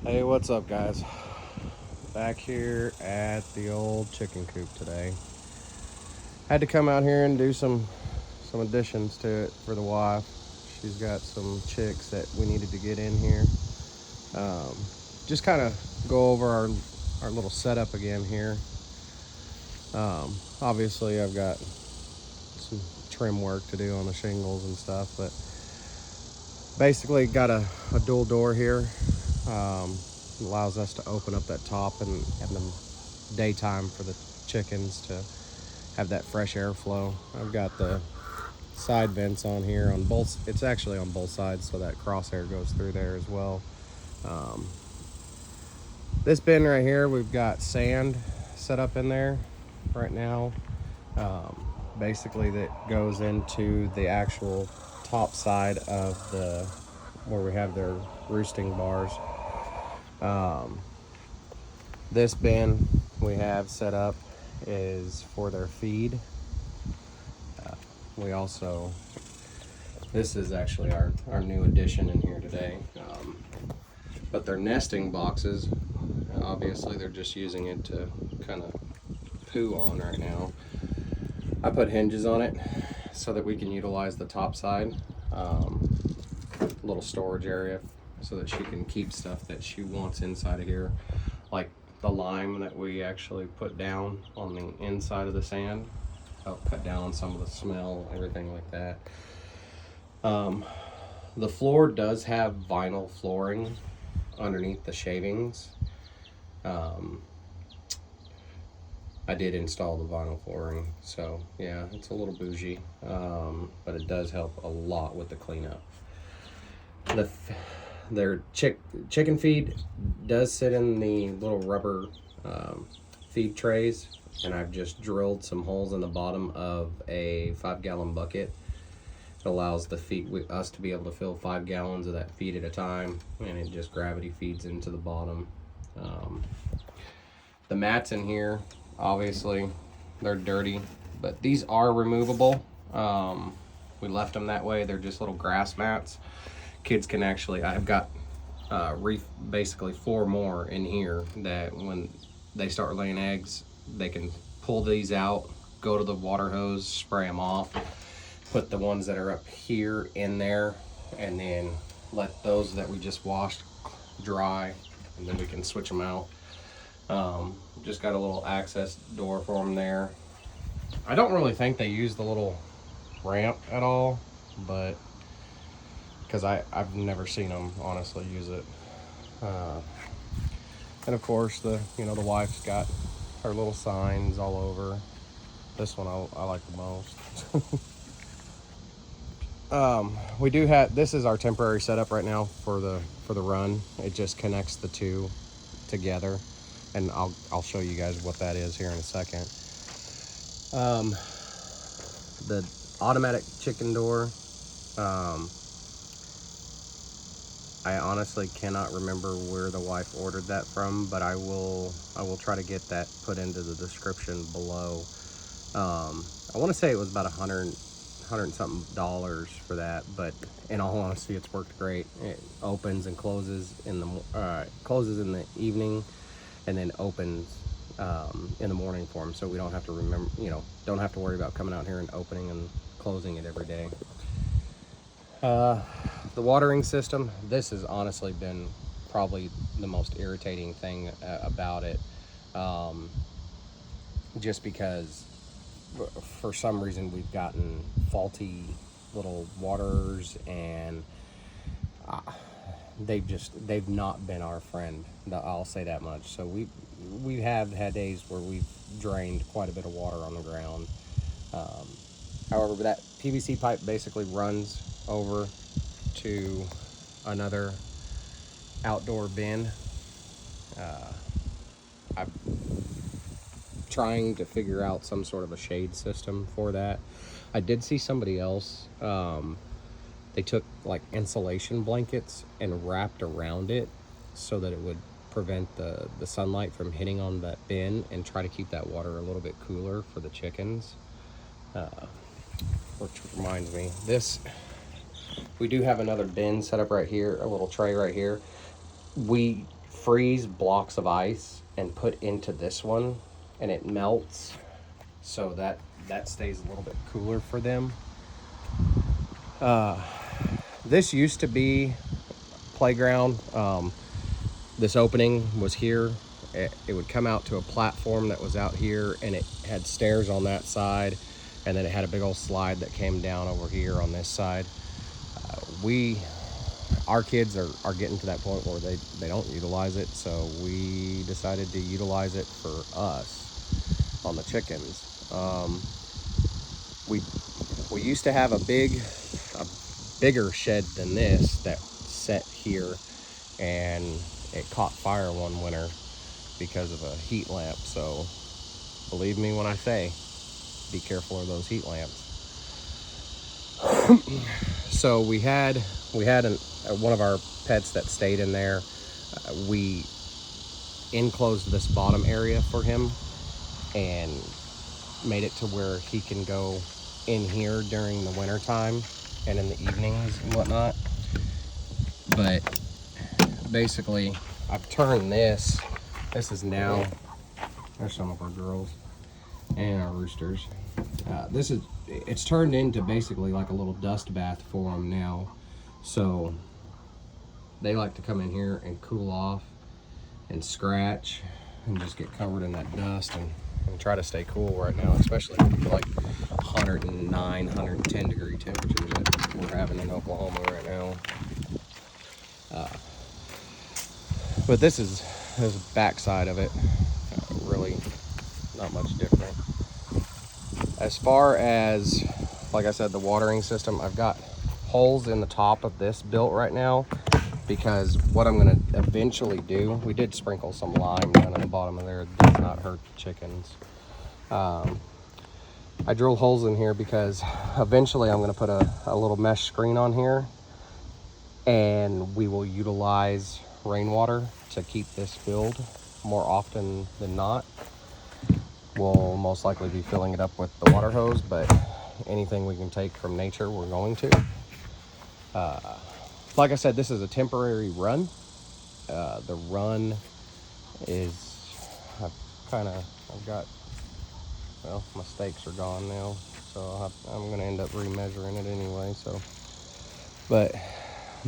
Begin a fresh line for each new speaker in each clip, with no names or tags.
Hey, what's up, guys? Back here at the old chicken coop today. Had to come out here and do some additions to it for the wife. She's got some chicks that we needed to get in here. Um, just kind of go over our little setup again here. Obviously, I've got some trim work to do on the shingles and stuff, but basically got a dual door here. Allows us to open up that top and in the daytime for the chickens to have that fresh airflow. I've got the side vents on here on both. It's actually on both sides, so that crosshair goes through there as well. This bin right here, we've got sand set up in there right now. Basically, that goes into the actual top side of the where we have their roosting bars. This bin we have set up is for their feed. We also, this is actually our new addition in here today. But they're nesting boxes. Obviously, they're just using it to kind of poo on right now. I put hinges on it so that we can utilize the top side, little storage area, so that she can keep stuff that she wants inside of here, like the lime that we actually put down on the inside of the sand. Help cut down on some of the smell, everything like that. The floor does have vinyl flooring underneath the shavings. I did install the vinyl flooring, so yeah, it's a little bougie, but it does help a lot with the cleanup. Their chicken feed does sit in the little rubber feed trays, and I've just drilled some holes in the bottom of a 5-gallon bucket. It allows us to be able to fill 5 gallons of that feed at a time, and it just gravity feeds into the bottom. The mats in here, obviously, they're dirty, but these are removable. We left them that way. They're just little grass mats. Kids can actually, I've got basically 4 more in here that when they start laying eggs, they can pull these out, go to the water hose, spray them off, put the ones that are up here in there, and then let those that we just washed dry, and then we can switch them out. Just got a little access door for them there. I don't really think they use the little ramp at all, but because I've never seen them honestly use it. And of course the wife's got her little signs all over. This one I like the most. We do have, this is our temporary setup right now for the run. It just connects the two together, and I'll show you guys what that is here in a second. The automatic chicken door, I honestly cannot remember where the wife ordered that from, but I will try to get that put into the description below. I want to say it was about $100 and something for that, but in all honesty, it's worked great. It opens and closes in the evening, and then opens in the morning for them, so we don't have to don't have to worry about coming out here and opening and closing it every day. The watering system, this has honestly been probably the most irritating thing about it, just because for some reason we've gotten faulty little waterers, and they've not been our friend. I'll say that much. So we have had days where we've drained quite a bit of water on the ground. However, that PVC pipe basically runs over to another outdoor bin. I'm trying to figure out some sort of a shade system for that. I did see somebody else, they took like insulation blankets and wrapped around it so that it would prevent the sunlight from hitting on that bin and try to keep that water a little bit cooler for the chickens. Which reminds me, we do have another bin set up right here, a little tray right here. We freeze blocks of ice and put into this one, and it melts, so that stays a little bit cooler for them. This used to be playground. This opening was here. It would come out to a platform that was out here, and it had stairs on that side, and then it had a big old slide that came down over here on this side. Our kids are getting to that point where they don't utilize it, so we decided to utilize it for us on the chickens. We used to have a bigger shed than this that set here, and it caught fire one winter because of a heat lamp. So believe me when I say, be careful of those heat lamps. So we had one of our pets that stayed in there. We enclosed this bottom area for him and made it to where he can go in here during the winter time and in the evenings and whatnot. But basically, I've turned this is now, there's some of our girls and our roosters. It's turned into basically like a little dust bath for them now. So they like to come in here and cool off and scratch and just get covered in that dust and try to stay cool right now, especially like 109, 110 degree temperatures that we're having in Oklahoma right now. But this is the backside of it. Really not much different. As far as, like I said, the watering system, I've got holes in the top of this built right now, because what I'm going to eventually do, we did sprinkle some lime down at the bottom of there. It does not hurt the chickens. I drilled holes in here because eventually I'm going to put a little mesh screen on here, and we will utilize rainwater to keep this filled more often than not. We'll most likely be filling it up with the water hose, but anything we can take from nature, we're going to. Like I said, this is a temporary run. The run is, I've got, well, my stakes are gone now, so I'm going to end up remeasuring it anyway. So, but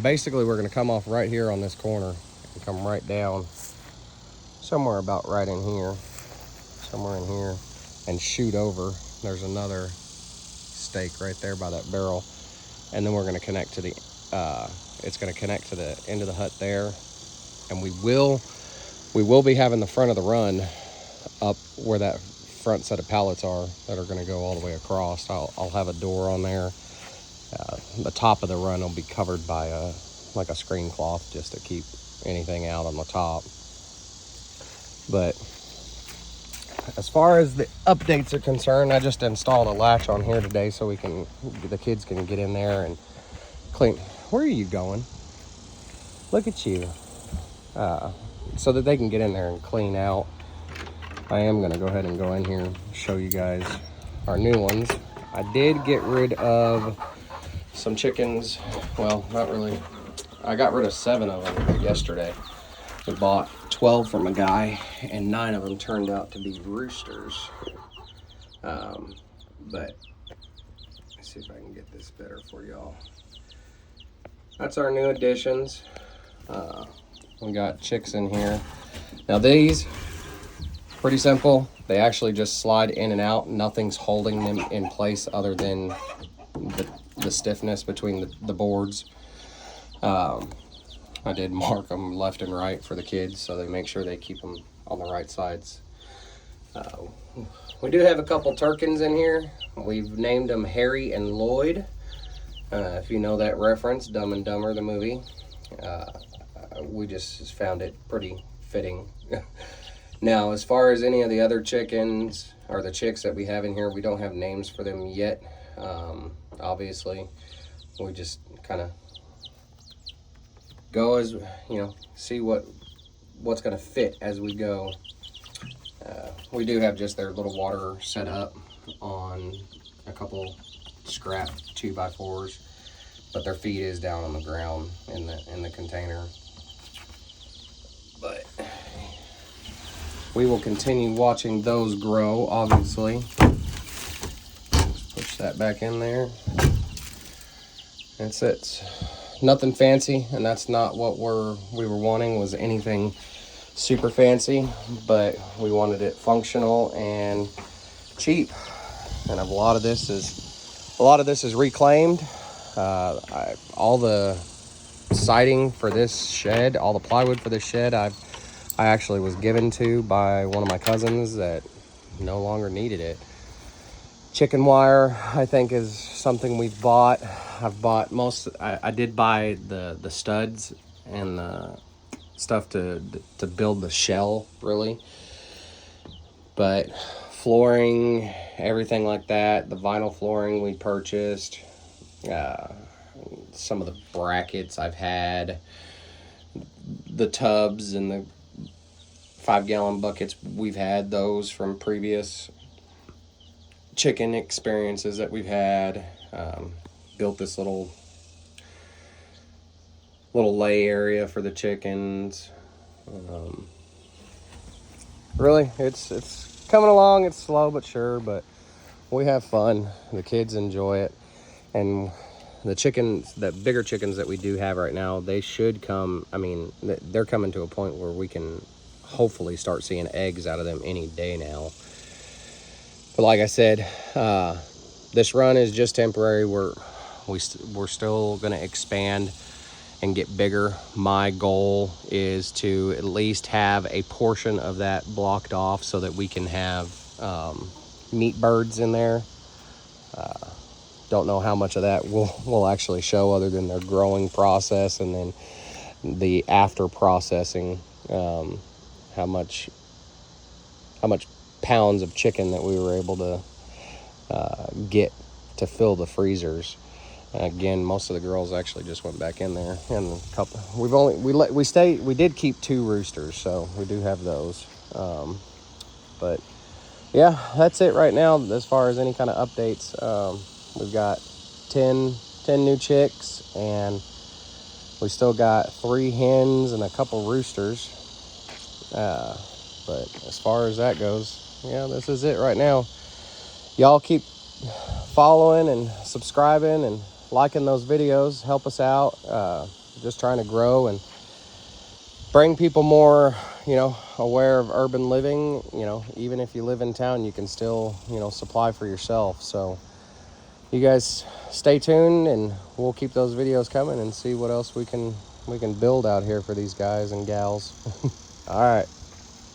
basically we're going to come off right here on this corner and come right down somewhere about right in here, somewhere in here, and shoot over. There's another stake right there by that barrel, and then we're going to connect to the it's going to connect to the end of the hut there, and we will be having the front of the run up where that front set of pallets are that are going to go all the way across. I'll have a door on there. The top of the run will be covered by like a screen cloth just to keep anything out on the top. But as far as the updates are concerned, I just installed a latch on here today so the kids can get in there and clean. Where are you going? Look at you. So that they can get in there and clean out. I am going to go ahead and go in here and show you guys our new ones. I did get rid of some chickens. Well, not really. I got rid of 7 of them yesterday. We bought 12 from a guy, and 9 of them turned out to be roosters. But let's see if I can get this better for y'all. That's our new additions. We got chicks in here. Now these, pretty simple. They actually just slide in and out. Nothing's holding them in place other than the stiffness between the boards. I did mark them left and right for the kids, so they make sure they keep them on the right sides. We do have a couple Turkins in here. We've named them Harry and Lloyd. If you know that reference, Dumb and Dumber, the movie. We just found it pretty fitting. Now, as far as any of the other chickens or the chicks that we have in here, we don't have names for them yet. Obviously, we just kind of go as, see what's going to fit as we go. We do have just their little water set up on a couple scrap 2x4s, but their feed is down on the ground in the container. But we will continue watching those grow, obviously. Just push that back in there. That's it. Nothing fancy, and that's not what we were wanting, was anything super fancy, but we wanted it functional and cheap. And a lot of this is reclaimed. All the siding for this shed, all the plywood for this shed, I actually was given to by one of my cousins that no longer needed it. Chicken wire, I think, is something we've bought. I've bought I did buy the studs and the stuff to build the shell, really. But flooring, everything like that, the vinyl flooring we purchased, some of the brackets I've had, the tubs and the 5-gallon buckets, we've had those from previous chicken experiences that we've had. Built this little lay area for the chickens. Really, it's coming along. It's slow but sure, but we have fun. The kids enjoy it. And the chickens, the bigger chickens that we do have right now, they should come, I mean, they're coming to a point where we can hopefully start seeing eggs out of them any day now. But like I said, this run is just temporary. We're still going to expand and get bigger. My goal is to at least have a portion of that blocked off so that we can have meat birds in there. Don't know how much of that will actually show, other than their growing process and then the after processing, how much pounds of chicken that we were able to get to fill the freezers. Again, most of the girls actually just went back in there, and a couple. We did keep 2 roosters, so we do have those. But yeah, that's it right now as far as any kind of updates. We've got 10 new chicks, and we still got 3 hens and a couple roosters. But as far as that goes, yeah, this is it right now. Y'all keep following and subscribing and liking those videos. Help us out. Just trying to grow and bring people more, aware of urban living. Even if you live in town, you can still, supply for yourself. So you guys stay tuned, and we'll keep those videos coming and see what else we can build out here for these guys and gals. All right.